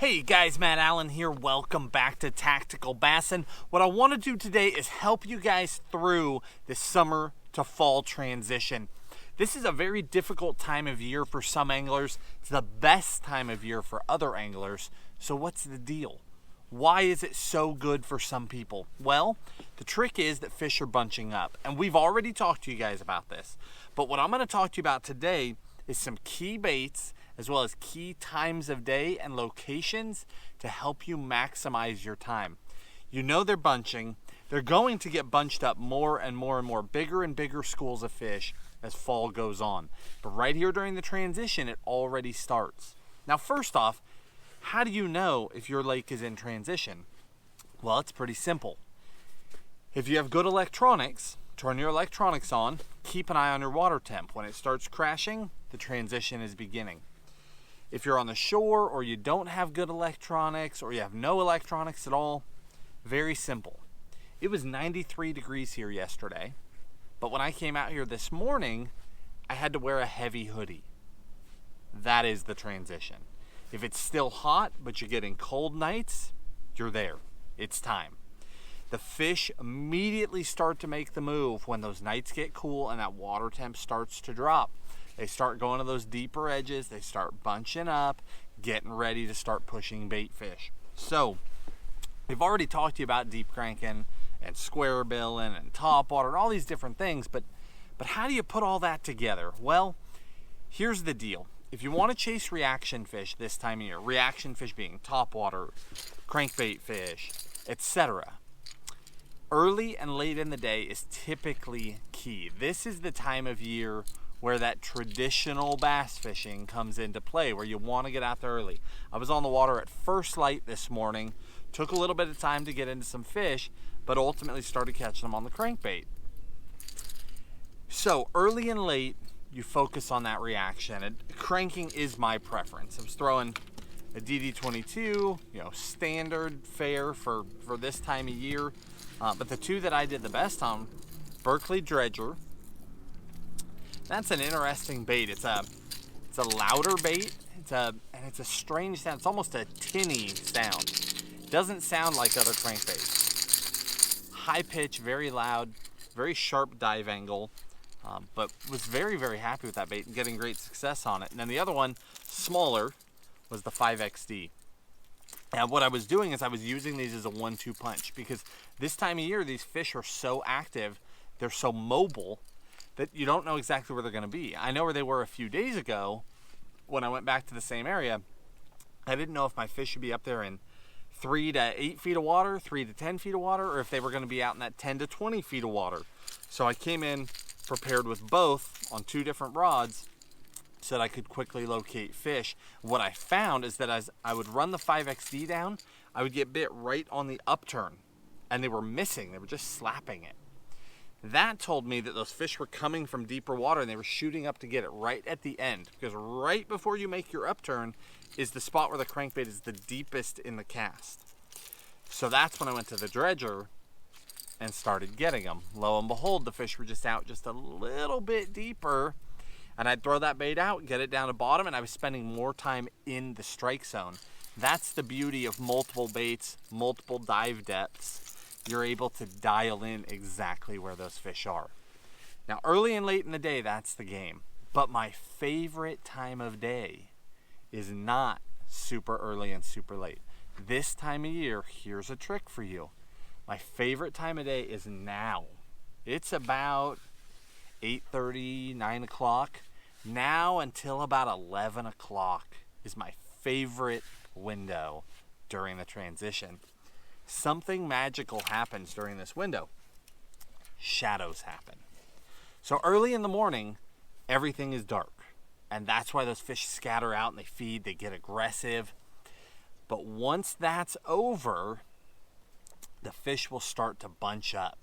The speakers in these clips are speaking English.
Hey guys, Matt Allen here. Welcome back to Tactical Bassin. What I want to do today is help you guys through the summer to fall transition. This is a very difficult time of year for some anglers. It's the best time of year for other anglers. So what's the deal? Why is it so good for some people? Well, the trick is that fish are bunching up. And we've already talked to you guys about this. But what I'm going to talk to you about today is some key baits as well as key times of day and locations to help you maximize your time. You know they're bunching. They're going to get bunched up more and more and more, bigger and bigger schools of fish as fall goes on. But right here during the transition, it already starts. Now, first off, how do you know if your lake is in transition? Well, it's pretty simple. If you have good electronics, turn your electronics on, keep an eye on your water temp. When it starts crashing, the transition is beginning. If you're on the shore or you don't have good electronics or you have no electronics at all, very simple. It was 93 degrees here yesterday, but when I came out here this morning, I had to wear a heavy hoodie. That is the transition. If it's still hot, but you're getting cold nights, you're there. It's time. The fish immediately start to make the move when those nights get cool and that water temp starts to drop. They start going to those deeper edges. They start bunching up, getting ready to start pushing bait fish. So we've already talked to you about deep cranking and square billing and topwater and all these different things, but how do you put all that together? Well, here's the deal. If you want to chase reaction fish this time of year, reaction fish being topwater, crankbait fish, etc., early and late in the day is typically key. This is the time of year where that traditional bass fishing comes into play, where you want to get out there early. I was on the water at first light this morning, took a little bit of time to get into some fish, but ultimately started catching them on the crankbait. So early and late, you focus on that reaction. And cranking is my preference. I was throwing a DD22, standard fare for this time of year. But the two that I did the best on, Berkeley Dredger. That's an interesting bait. It's a louder bait. And it's a strange sound. It's almost a tinny sound. It doesn't sound like other crankbaits. High pitch, very loud, very sharp dive angle. But was very, very happy with that bait and getting great success on it. And then the other one, smaller, was the 5XD. And what I was doing is I was using these as a 1-2 punch, because this time of year, these fish are so active, they're so mobile, that you don't know exactly where they're going to be. I know where they were a few days ago when I went back to the same area. I didn't know if my fish should be up there in 3 to 8 feet of water, 3 to 10 feet of water, or if they were going to be out in that 10 to 20 feet of water. So I came in prepared with both on 2 different rods so that I could quickly locate fish. What I found is that as I would run the 5XD down, I would get bit right on the upturn, and they were missing. They were just slapping it. That told me that those fish were coming from deeper water and they were shooting up to get it right at the end, because right before you make your upturn is the spot where the crankbait is the deepest in the cast. So that's when I went to the dredger and started getting them. Lo and behold, the fish were just out just a little bit deeper, and I'd throw that bait out, get it down to bottom, and I was spending more time in the strike zone. That's the beauty of multiple baits, multiple dive depths. You're able to dial in exactly where those fish are. Now, early and late in the day, that's the game. But my favorite time of day is not super early and super late. This time of year, here's a trick for you. My favorite time of day is now. It's about 8:30, 9 o'clock. Now until about 11 o'clock is my favorite window during the transition. Something magical happens during this window. Shadows happen. So early in the morning, everything is dark. And that's why those fish scatter out and they feed, they get aggressive. But once that's over, the fish will start to bunch up.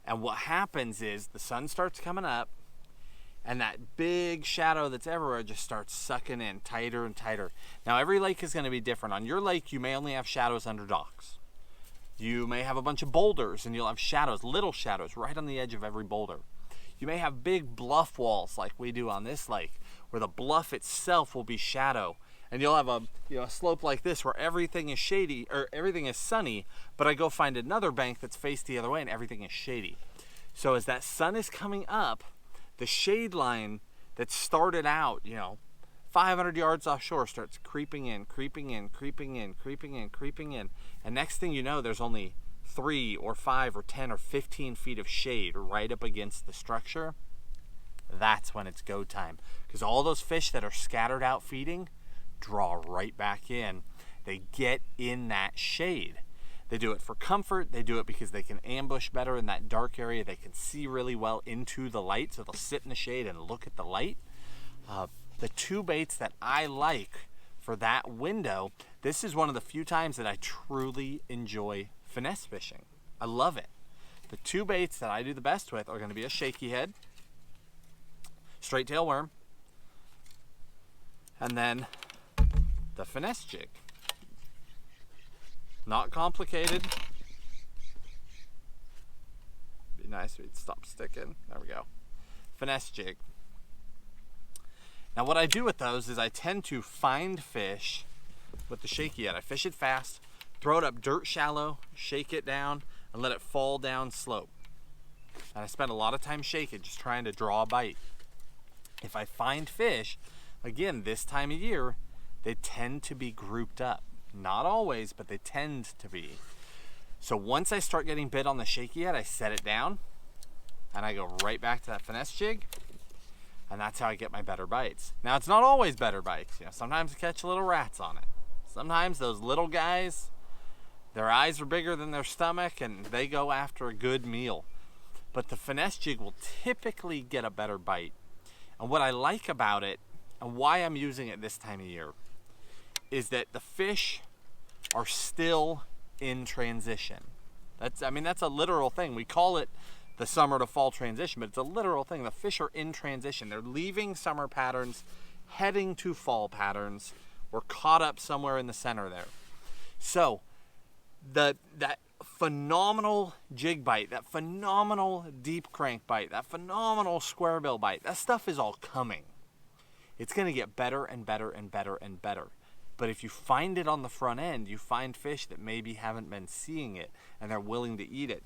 And what happens is the sun starts coming up, and that big shadow that's everywhere just starts sucking in tighter and tighter. Now, every lake is going to be different. On your lake, you may only have shadows under docks. You may have a bunch of boulders and you'll have shadows, little shadows, right on the edge of every boulder. You may have big bluff walls like we do on this lake, where the bluff itself will be shadow And you'll have a a slope like this where everything is shady or everything is sunny, but I go find another bank that's faced the other way and everything is shady. So as that sun is coming up, the shade line that started out, 500 yards offshore starts creeping in, creeping in, creeping in, creeping in, creeping in. And next thing you know, there's only 3 or 5 or 10 or 15 feet of shade right up against the structure. That's when it's go time. Because all those fish that are scattered out feeding draw right back in. They get in that shade. They do it for comfort. They do it because they can ambush better in that dark area. They can see really well into the light, so they'll sit in the shade and look at the light. The 2 baits that I like for that window, this is one of the few times that I truly enjoy finesse fishing. I love it. The 2 baits that I do the best with are going to be a shaky head, straight tail worm, and then the finesse jig. Not complicated. Be nice if it'd stop sticking. There we go. Finesse jig. Now what I do with those is I tend to find fish with the shaky head. I fish it fast, throw it up dirt shallow, shake it down, and let it fall down slope. And I spend a lot of time shaking, just trying to draw a bite. If I find fish, again, this time of year, they tend to be grouped up. Not always, but they tend to be. So once I start getting bit on the shaky head, I set it down, and I go right back to that finesse jig, and that's how I get my better bites. Now, it's not always better bites. Sometimes I catch little rats on it. Sometimes those little guys, their eyes are bigger than their stomach, and they go after a good meal. But the finesse jig will typically get a better bite. And what I like about it, and why I'm using it this time of year, is that the fish are still in transition. That's a literal thing. We call it the summer to fall transition, but it's a literal thing. The fish are in transition. They're leaving summer patterns, heading to fall patterns. We're caught up somewhere in the center there. So that phenomenal jig bite, that phenomenal deep crank bite, that phenomenal square bill bite, that stuff is all coming. It's going to get better and better and better and better. But if you find it on the front end, you find fish that maybe haven't been seeing it and they're willing to eat it.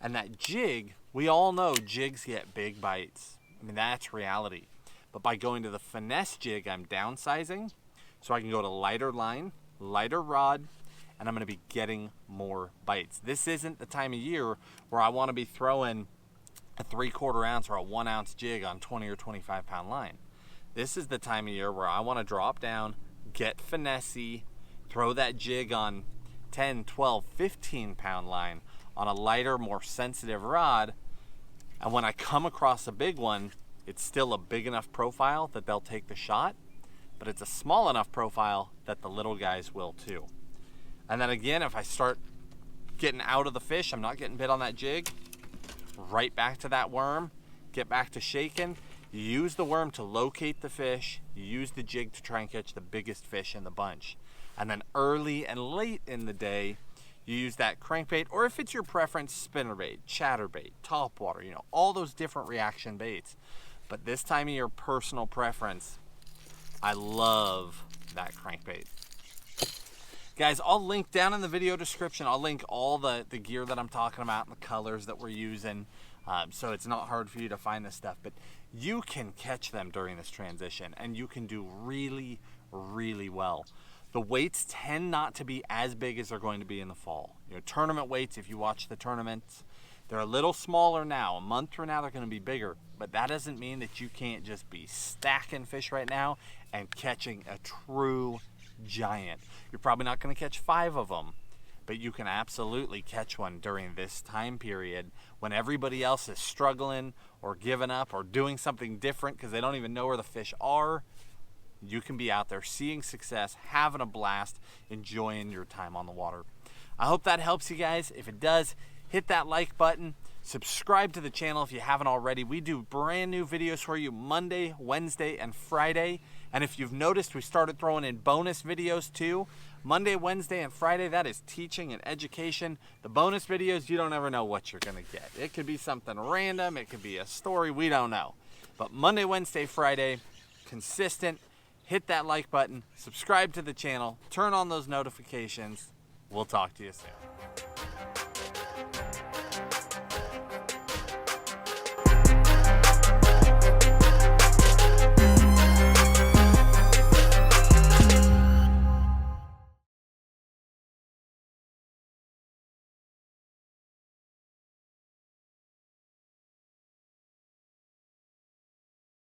And that jig, we all know jigs get big bites. That's reality. But by going to the finesse jig, I'm downsizing. So I can go to lighter line, lighter rod, and I'm going to be getting more bites. This isn't the time of year where I want to be throwing a 3/4 ounce or a 1 ounce jig on 20 or 25 pound line. This is the time of year where I want to drop down, get finesse-y, throw that jig on 10, 12, 15 pound line on a lighter, more sensitive rod. And when I come across a big one, it's still a big enough profile that they'll take the shot, but it's a small enough profile that the little guys will too. And then again, if I start getting out of the fish, I'm not getting bit on that jig, right back to that worm, get back to shaking. You use the worm to locate the fish. You use the jig to try and catch the biggest fish in the bunch. And then early and late in the day, you use that crankbait, or if it's your preference, spinnerbait, chatterbait, topwater, all those different reaction baits. But this time of year, personal preference, I love that crankbait. Guys, I'll link down in the video description, I'll link all the gear that I'm talking about and the colors that we're using. So it's not hard for you to find this stuff, but you can catch them during this transition and you can do really, really well. The weights tend not to be as big as they're going to be in the fall. Tournament weights, if you watch the tournaments, they're a little smaller now. A month from now, they're going to be bigger, but that doesn't mean that you can't just be stacking fish right now and catching a true giant. You're probably not going to catch 5 of them, but you can absolutely catch one during this time period when everybody else is struggling or giving up or doing something different because they don't even know where the fish are. You can be out there seeing success, having a blast, enjoying your time on the water. I hope that helps you guys. If it does, hit that like button. Subscribe to the channel if you haven't already. We do brand new videos for you Monday, Wednesday, and Friday. And if you've noticed, we started throwing in bonus videos too. Monday, Wednesday, and Friday, that is teaching and education. The bonus videos, you don't ever know what you're going to get. It could be something random. It could be a story. We don't know. But Monday, Wednesday, Friday, consistent. hit that like button, subscribe to the channel, turn on those notifications. We'll talk to you soon.